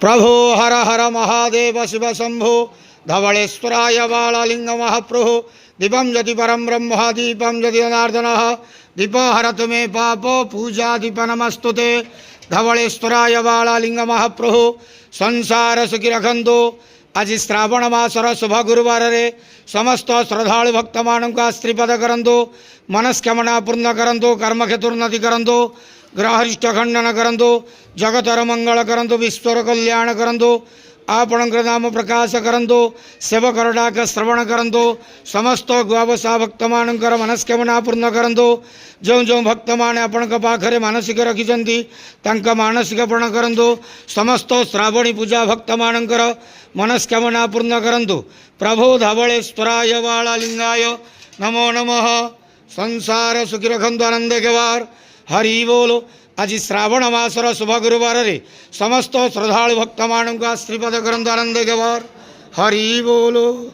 प्रभो हर हर महादेव शिव शंभो धवलेश्वराय बालालिंग महाप्रभु दीपम यदि परम ब्रह्म दीपम यदि जनार्दन दीप हरतु मे पाप पूजा दीप नमस्तुते धवलेश्वराय बालालिंग महाप्रभु संसार सुखी रखंतु। आज श्रावण मासर शुभ गुरुवार रे समस्त श्रद्धालु भक्त मान आश्रीपद करंतु, मनस्कामना पूर्ण करंतु, कर्मक्षेत्रोन्नति करंतु, ग्रहरिष्ट खंडन करंतु, जगतर मंगल करंतु, विश्वर कल्याण करंतु, आपणकर नाम प्रकाश करंतु, सेवकर डाक श्रवण करंतु, समस्त गुआवसा भक्त मानकर मनस्कामना पूर्ण करंतु। जो जो भक्त माने आपण पाखरे मानसिक रखिछंती तांका मानसिक पूर्ण करंतु। समस्त श्रावणी पूजा भक्त मानकर मनस्कामना पूर्ण करंतु। प्रभु धवलेश्वराय बालालिंगाय नमो नमः। संसार सुखी रखंतु, आनंद केवार हरि बोलो। आज श्रावण मासर शुभ गुरुवार रे समस्त श्रद्धालु भक्त मान आश्रीपद करंतु, आनंद केवार हरि बोलो।